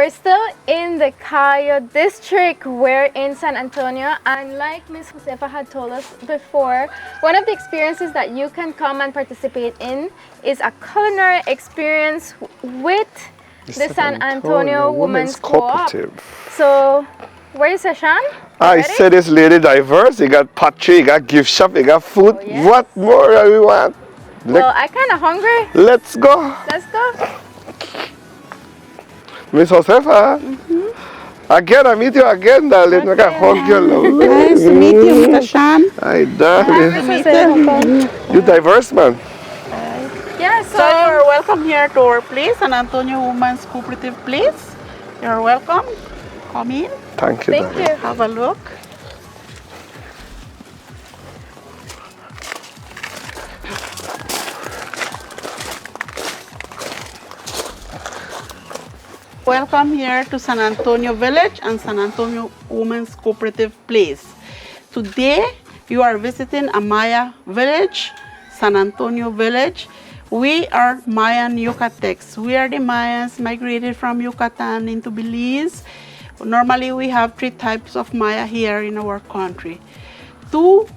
we're still in the Cayo district. We're in San Antonio, and like Miss Josefa had told us before, one of the experiences that you can come and participate in is a culinary experience with the San Antonio Women's Co-op. So, where is Ashan? I said it's Lady Diverse. You got pottery, you got gift shop, you got food. Oh, yes. What more do we want? Well, I'm kind of hungry. Let's go. Let's go. Miss Josefa. Again, I meet you again, darling. I got hug you, love. Nice to meet you, Mr. Shan. Hi, darling. You diverse, man. Yeah, So you're welcome here to our place, San Antonio Women's Cooperative Place. You're welcome. Come in, Thank you, thank darling. you. have a look. Welcome here to San Antonio Village and San Antonio Women's Cooperative Place. Today, you are visiting Amaya Village, San Antonio Village. We are Mayan Yucatecs. We are the Mayans migrated from Yucatan into Belize. Normally, we have 3 types of Maya here in our country. 2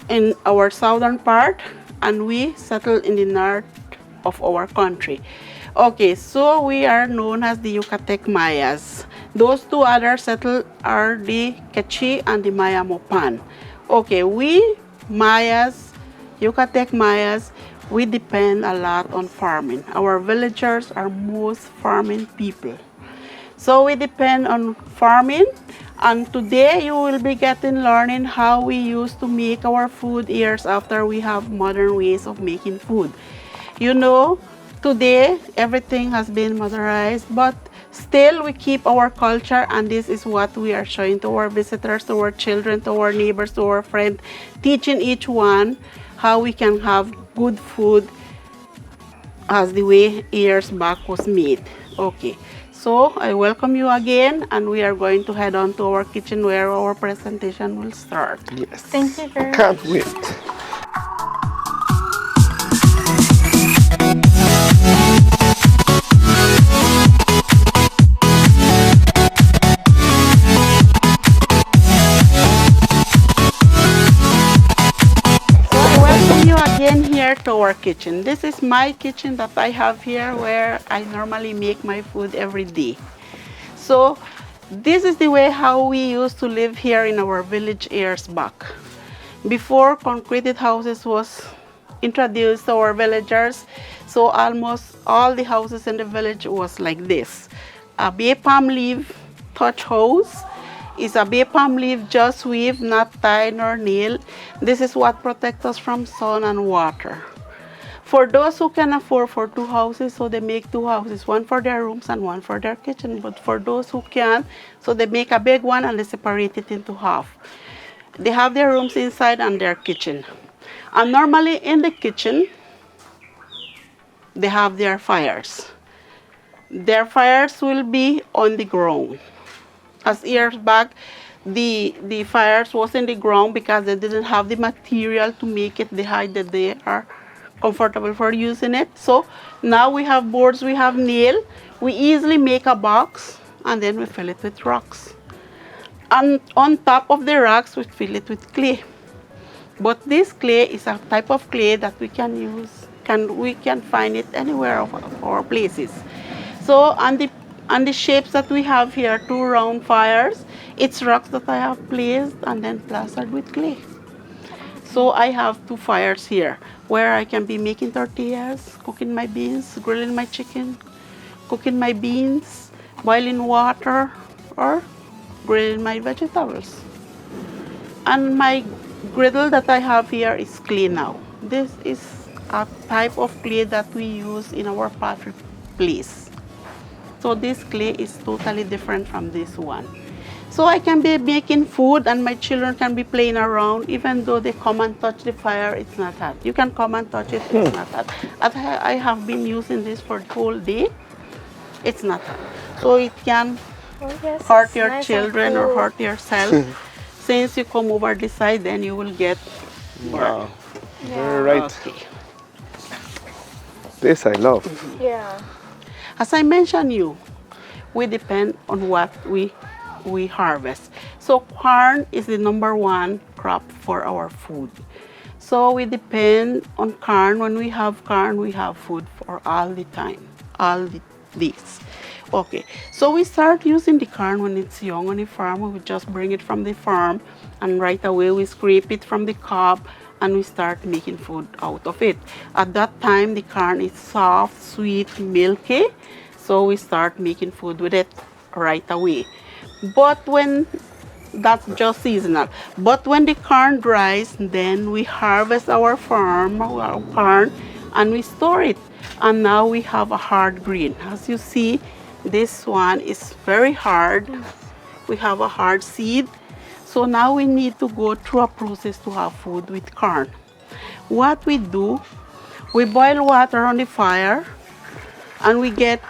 in our southern part, and we settle in the north of our country. Okay, so we are known as the Yucatec Mayas. Those 2 other settled are the Quechua and the Maya Mopan. Okay, we Mayas, Yucatec Mayas, we depend a lot on farming. Our villagers are most farming people. So we depend on farming, and today you will be learning how we used to make our food years after we have modern ways of making food. You know, today everything has been modernized, but still we keep our culture, and this is what we are showing to our visitors, to our children, to our neighbors, to our friends, teaching each one how we can have good food as the way years back was made. Okay. So I welcome you again, and we are going to head on to our kitchen where our presentation will start. Yes. Thank you very much. Can't wait. So I welcome you again here to our kitchen. This is my kitchen that I have here where I normally make my food every day. So this is the way how we used to live here in our village years back. Before concreted houses was introduced to our villagers, so almost all the houses in the village was like this. A bay palm leaf thatch house is a bay palm leaf just weave, not tie nor nail. This is what protects us from sun and water. For those who can afford for 2 houses, so they make 2 houses, one for their rooms and one for their kitchen. But for those who can, so they make a big one and they separate it into half. They have their rooms inside and their kitchen. And normally in the kitchen, they have their fires. Their fires will be on the ground. As years back, the fires was in the ground because they didn't have the material to make it the height that they are comfortable for using it. So now we have boards, we have nail. We easily make a box, and then we fill it with rocks. And on top of the rocks, we fill it with clay. But this clay is a type of clay that we can use, we can find it anywhere of our places. So on the shapes that we have here, 2 round fires, it's rocks that I have placed and then plastered with clay. So I have 2 fires here where I can be making tortillas, cooking my beans, grilling my chicken, cooking my beans, boiling water, or grilling my vegetables. And my griddle that I have here is clay now. This is a type of clay that we use in our pottery place. So this clay is totally different from this one. So I can be making food and my children can be playing around. Even though they come and touch the fire, it's not hot. You can come and touch it, it's not hot. I have been using this for the whole day. It's not hot. So it can hurt your children or hurt yourself. Since you come over this side, then you will get burned. Very right. Okay. This I love. Yeah. As I mentioned you, we depend on what we harvest. So corn is the #1 crop for our food. So we depend on corn. When we have corn, we have food for all the time, all the days. Okay, so we start using the corn when it's young on the farm. We would just bring it from the farm, and right away we scrape it from the cob, and we start making food out of it. At that time, the corn is soft, sweet, milky, so we start making food with it right away. But when that's just seasonal. But when the corn dries, then we harvest our corn, and we store it. And now we have a hard grain. As you see, this one is very hard. We have a hard seed. So now we need to go through a process to have food with corn. What we do, we boil water on the fire, and we get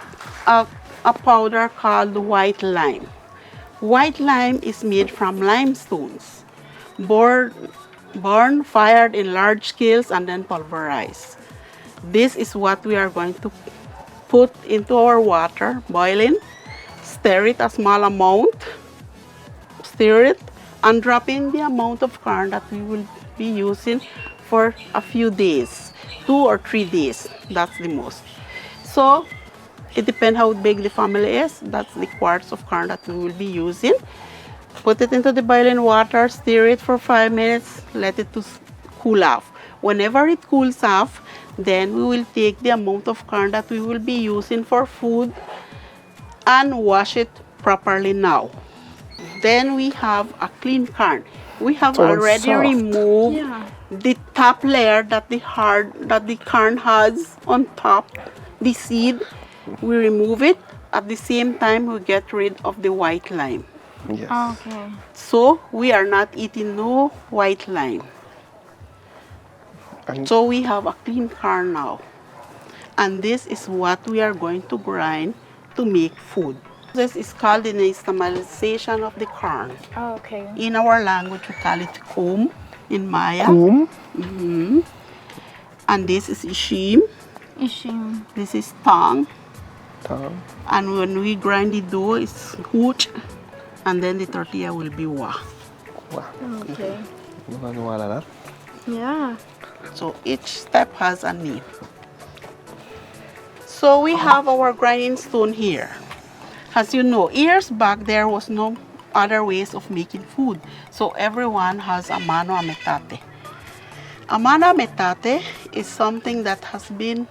a powder called white lime. White lime is made from limestones, burned, fired in large scales, and then pulverized. This is what we are going to put into our water, boiling, stir it a small amount, stir it, and drop in the amount of corn that we will be using for a few days, 2 or 3 days, that's the most. So it depends how big the family is. That's the quarts of corn that we will be using. Put it into the boiling water, stir it for 5 minutes, let it to cool off. Whenever it cools off, then we will take the amount of corn that we will be using for food and wash it properly now. Then we have a clean corn. We have So it's already soft. removed the top layer that the corn has on top, the seed. We remove it. At the same time, we get rid of the white lime. Yes. Okay. So we are not eating no white lime. And So we have a clean corn now. And this is what we are going to grind to make food. This is called the nixtamalization of the corn. Okay. In our language, we call it kum in Maya. boom. And this is ishim. Ishim. This is tang. Tom. And when we grind the dough, it's hooch. And then the tortilla will be wa. Wow. Okay. Manual na. Yeah. So each step has a name. So we have our grinding stone here. As you know, years back there was no other ways of making food. So everyone has a mano a metate. A mano a metate is something that has been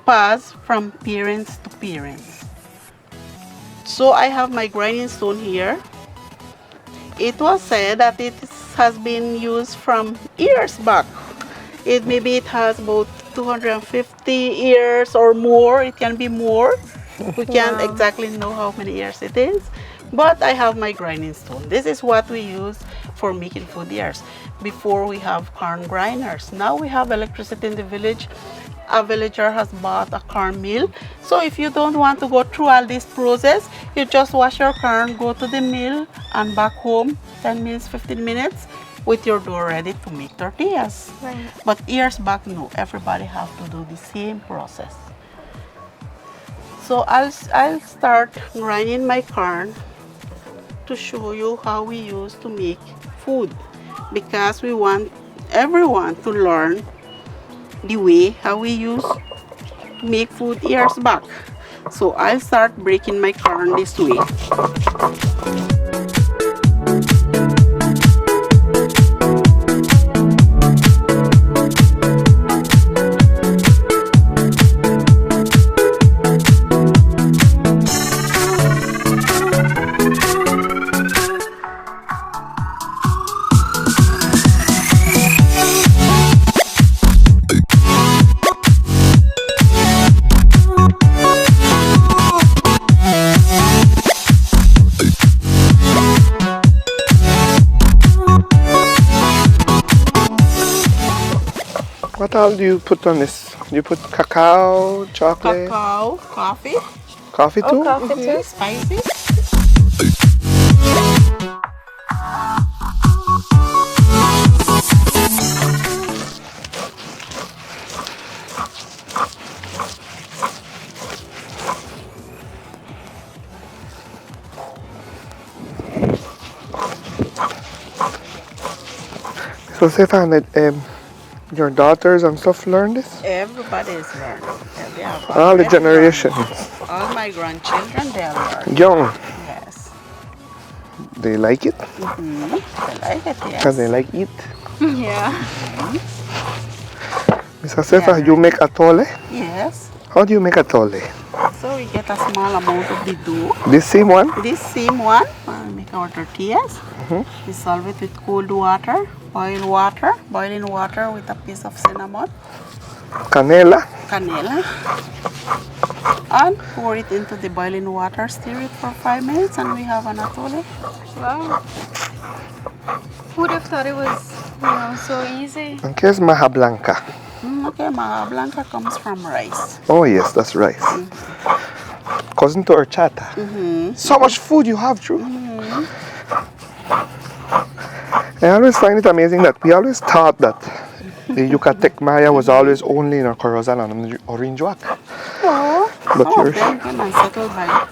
passed from parents to parents. So I have my grinding stone here. It was said that it has been used from years back. Maybe it has about 250 years or more. It can be more. We can't exactly know how many years it is. But I have my grinding stone. This is what we use for making food years. Before we have corn grinders. Now we have electricity in the village. A villager has bought a corn mill. So if you don't want to go through all this process, you just wash your corn, go to the mill, and back home 10 minutes, 15 minutes with your dough ready to make tortillas. Right. But years back, no, everybody have to do the same process. So I'll start grinding my corn to show you how we used to make food, because we want everyone to learn the way how we used to make food years back. So I'll start breaking my corn this way. What all do you put on this? You put cacao, chocolate, Cacao, coffee, coffee too? Coffee too? spices. Josefa, your daughters and stuff learn this? Everybody is learning. They are All the already generations. learning. All my grandchildren, they are learning. Young, Yes. they like it? They like it, yes. Because they like eat. Yeah. Miss Josefa, Yeah. you make atole? Yes. How do you make atole? So we get a small amount of the dough. This same one? This same one, we make our tortillas. Dissolve it with cold water, boiling water with a piece of cinnamon, Canela. canela, and pour it into the boiling water, stir it for 5 minutes, and we have an atole. Wow. Who would have thought it was, so easy? And que es maja blanca? Okay, maja blanca comes from rice. Oh yes, that's rice. Cousin to horchata. So much food you have, Drew. I always find it amazing that we always thought that the Yucatec Maya was always only in Corozal and Orinjuak. But Some of you're them came and settled by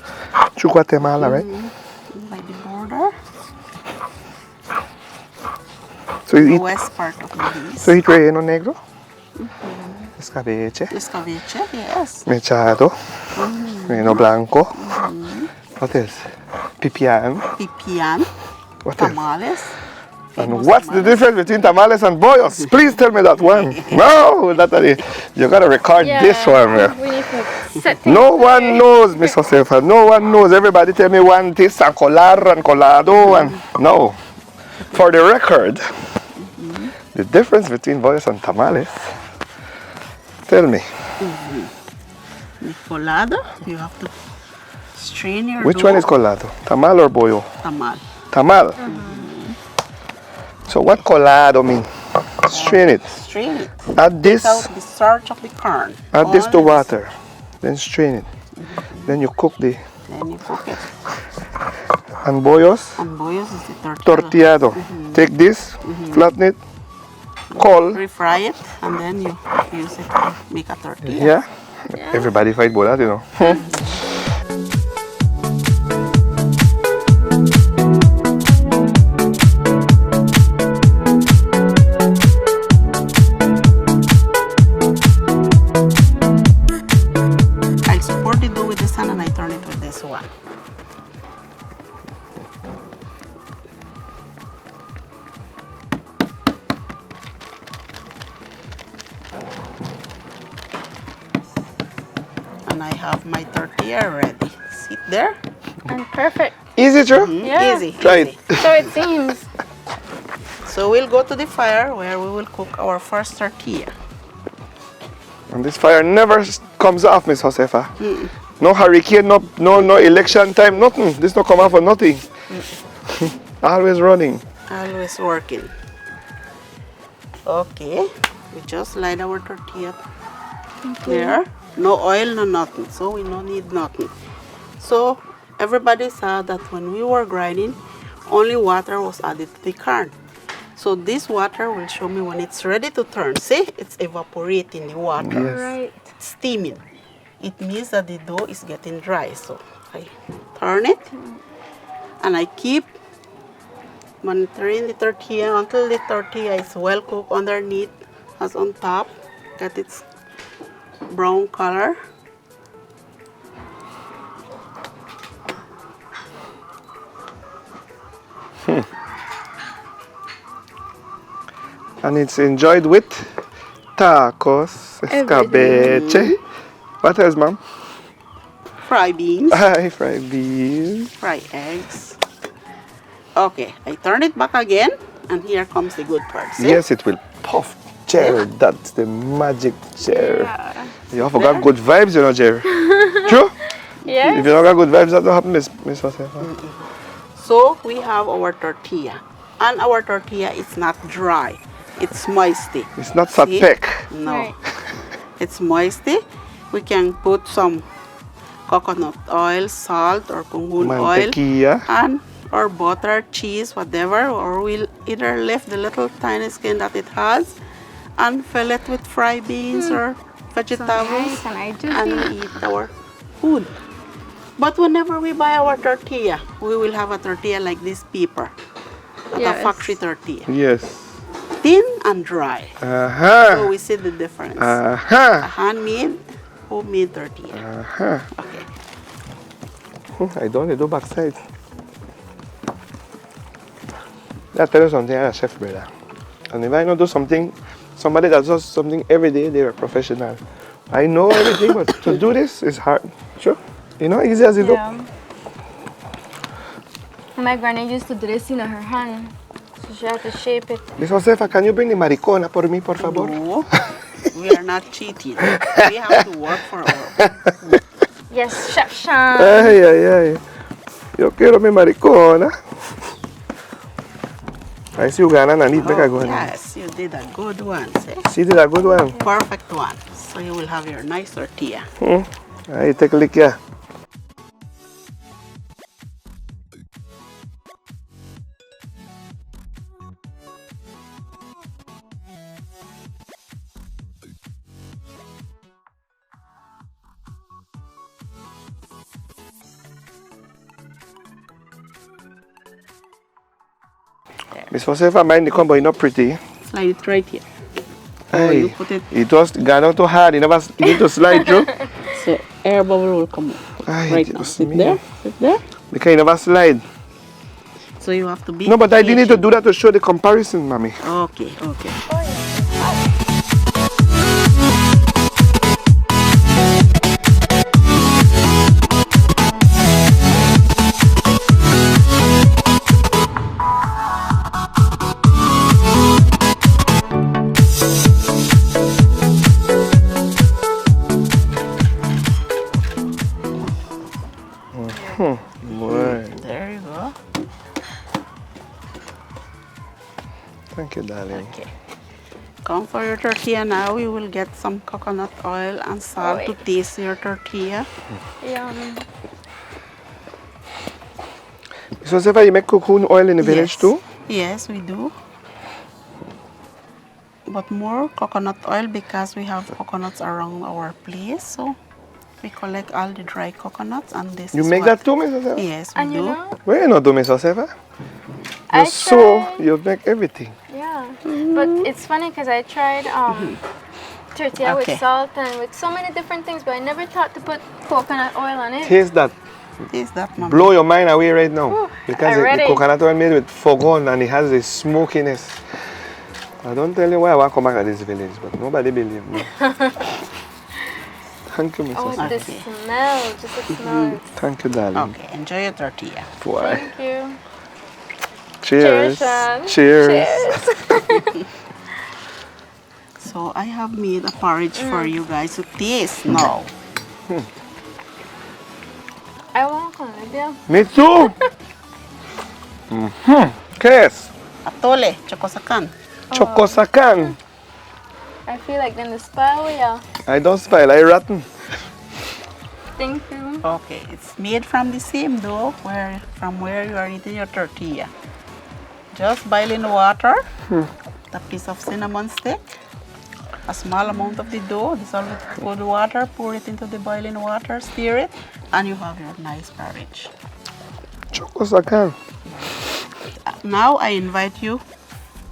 to Guatemala, right? the border, So you the eat, west part of Belize. so you eat relleno negro, escabeche, Escabeche, yes. mechado, relleno blanco. What else? Pipián. Pipián, What else? tamales. And famous what's the tamales. difference between tamales and bollos? Please tell me that one. No, Natalie, you gotta record this one. We need to set things No one straight. knows, Miss Josefa. No one knows. Everybody tell me one this and colar and colado and no. For the record, the difference between bollos and tamales. Tell me, The colado, you have to strain your which dough. one is colado? Tamal or bollo? Tamal. Tamal. So what colado mean? Strain it. Strain it. Add this. Without the starch of the corn. Add this to All water. Then strain it. Then you cook the Then you cook it. and bollos. And bollos is the tortilla. Tortillado. Take this, flatten it, call. Refry it, and then you use it to make a tortilla. Yeah. Everybody fight bolas, you know. I support the dough with this one and I turn it with this one. And I have my tortilla ready. Sit there. And perfect. Easy, Joe? Yeah. Easy. Try easy. it. So it seems. So we'll go to the fire where we will cook our first tortilla. And this fire never comes off, Miss Josefa. No hurricane, no election time, nothing. This no come off for nothing. Always running. Always working. Okay, we just light our tortilla there. No oil, no nothing. So we don't need nothing. So everybody saw that when we were grinding, only water was added to the corn. So this water will show me when it's ready to turn. See, it's evaporating the water. Yes. Right. It's steaming. It means that the dough is getting dry. So I turn it and I keep monitoring the tortilla until the tortilla is well cooked underneath as on top. Get its brown color. And it's enjoyed with tacos, escabeche. What else, ma'am? Fry beans, Hi, fried beans. fry eggs. Okay, I turn it back again and here comes the good part. See? Yes, it will puff. Jerry, that's the magic, Jerry. Yeah. You forgot good vibes, you know, Jerry. True? Yeah. If you don't got good vibes, that don't happen, Miss Josefa. So we have our tortilla. And our tortilla is not dry. It's moisty. It's not See? sapek. No. Right. It's moisty. We can put some coconut oil, salt, or kungun oil, Mantequilla. and or butter, cheese, whatever, or we'll either lift the little tiny skin that it has and fill it with fried beans or vegetables nice, and I just and we eat our food. But whenever we buy our tortilla, we will have a tortilla like this paper, not a Yes. factory tortilla. Yes. thin and dry. So Ajá. we see the difference. Ajá. Handmade, homemade tortilla. Ajá. Okay. I don't do backside. I tell you something, I'm a chef, brother. And if I don't do something, somebody that does something every day, they're a professional. I know everything, but to do this is hard. Sure. You know, easy as it looks. Yeah. My granny used to do this in her hand. So she had to shape it. Miss Josefa, can you bring the maricona por mí, por favor? No, we are not cheating. We have to work for our food. Yes, Chef Sean. Ay, ay, ay. Yo quiero mi maricona. I see you gana nanit, make I go. Yes, you did a good one. See? See, did a good one. Perfect one. So you will have your nice tortilla. Ahí, take a lick, yeah. Miss Josefa, mind the combo, it's not pretty. Slide it right here. Ay, you put it- it was gone too hard, you need to slide through. So air bubble will come out. Ay, Right now. Dios Sit mío. there. Sit there. Because you never slide. So you have to be No, but I didn't need to patient. do that to show the comparison, mommy. Okay, okay. Boy, There you go. thank you, darling. Okay. Come for your tortilla now. We will get some coconut oil and salt to taste your tortilla. Yum. Miss Josefa, you make cocoon oil in the village Yes. too? Yes, we do. But more coconut oil because we have coconuts around our place. So we collect all the dry coconuts and this You is make what- that too, Miss Josefa? Yes, we And do. you know, Where you not do, Miss Josefa? I So tried. you make everything. Yeah, but it's funny because I tried tortilla Okay. with salt and with so many different things, but I never thought to put coconut oil on it. Taste that. Taste that, Mama. Blow your mind away right now. Because the already. coconut oil made with fogon and it has a smokiness. I don't tell you why I want to come back to this village, but nobody believe me. Thank you, Miss Oh, Josefa. the smell, just the smell. Thank you, darling. Okay, enjoy your tortilla. Boy. Thank you. Cheers. Sean. Cheers. So I have made a porridge for you guys to taste now. I want one, yeah. Me too. Kes. Atole, chocosacan. Chocosacan. I feel like then the spoil, yeah. I don't spell, I rotten. Thank you. Okay, it's made from the same dough from where you are eating your tortilla. Just boil in water, a piece of cinnamon stick, a small amount of the dough, dissolve it with cold water, pour it into the boiling water, stir it, and you have your nice porridge. Chocosacan. Now I invite you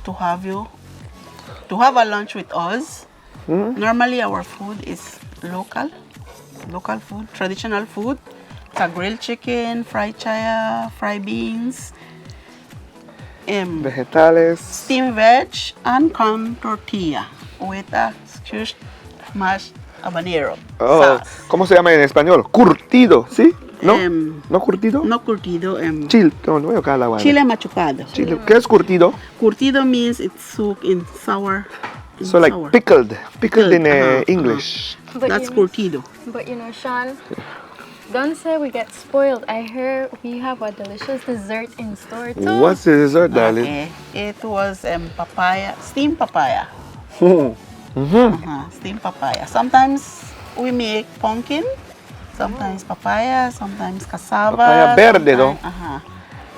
to have a lunch with us. Normally our food is local food, traditional food. It's a grilled chicken, fried chaya, fried beans, Vegetales. steamed veg, and corn tortilla with a squished mashed habanero Oh, sauce. ¿cómo se llama en español? Curtido, ¿sí? ¿No? ¿No curtido? No curtido, Chile. No, no, cada vaina. chile machucado. Chile. ¿Qué es curtido? Curtido means it's soaked in sour. So like sour. pickled in Uh-huh, English. But That's you know, curtido. But you know, Sean, don't say we get spoiled. I hear we have a delicious dessert in store too. What's the dessert, darling? Okay. It was papaya, steamed papaya. Steamed papaya. Sometimes we make pumpkin, sometimes papaya, sometimes cassava. Papaya verde, no?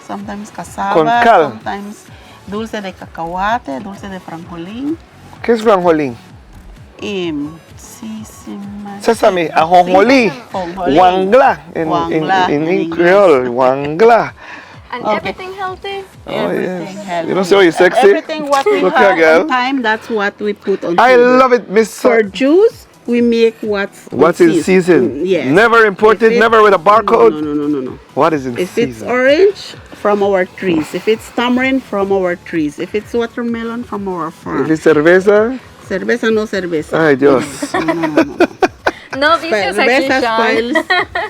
Sometimes cassava, Con cal. sometimes dulce de cacahuate, dulce de franjolín. ¿Qué es franjolín? Sesame, ajonjolí, Ajonjolí. wangla Wangla in in Creole, wangla. And Okay. everything healthy? Everything yes. healthy. You know, so you sexy. Everything what we Look have here, girl. on time, that's what we put on I table. love it, Miss. For juice, we make what's In season? Yes. Never imported, If it- never with a barcode. No. What is in If it's season? orange, from our trees. If it's tamarind, from our trees. If it's watermelon, from our If farm. it's cerveza, Cerveza, no cerveza. ay Dios. No vicios aquí, Cerveza Sean. spoils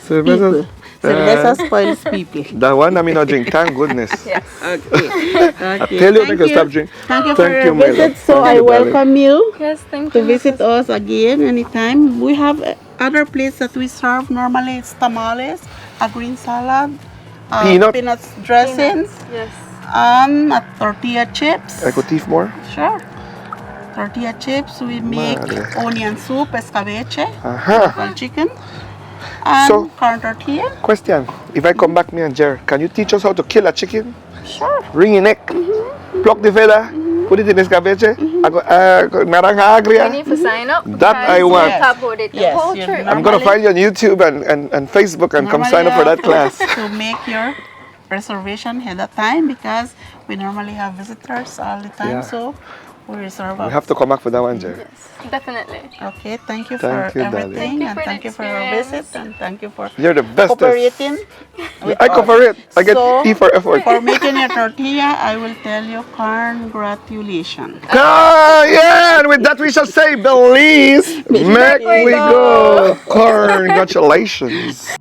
Cerveza. people. Cerveza spoils people. That one I mean not drink. Thank goodness. Yes. Okay. Okay. Tell you Thank they can stop drink. Thank you for Thank your you, my visit. love. So Thank I you, darling. welcome you Yes, thank to you. visit us again anytime. We have other places that we serve. Normally it's tamales, a green salad, Peanut. peanuts dressings, Yes. tortilla chips. I could teeth more. Sure. Tortilla chips. We make Madre. onion soup, escabeche, Aha. well, chicken, and So- corn tortilla. Question. If I come back, me and Jer, can you teach us how to kill a chicken? Sure. Ring your neck, pluck the feather, put it in escabeche, naranja You agria. need to sign up. That because I want. we'll talk about it the Yes, whole you trip. know. I'm gonna find you on YouTube and Facebook and come sign up for that class. To make your reservation ahead of time because we normally have visitors all the time, Yeah. so we reserve. We have to come back for that one, Jer. Yes, definitely. Okay, thank you Thank for you, darling. everything, Thank you and for the thank you for your experience. visit, and thank you for You're the bestest. cooperating. with I us. cover it. I get So, E for effort. For making your tortilla, I will tell you congratulations. Ah, yeah, and with that we shall say, Belize, make we go. Congratulations.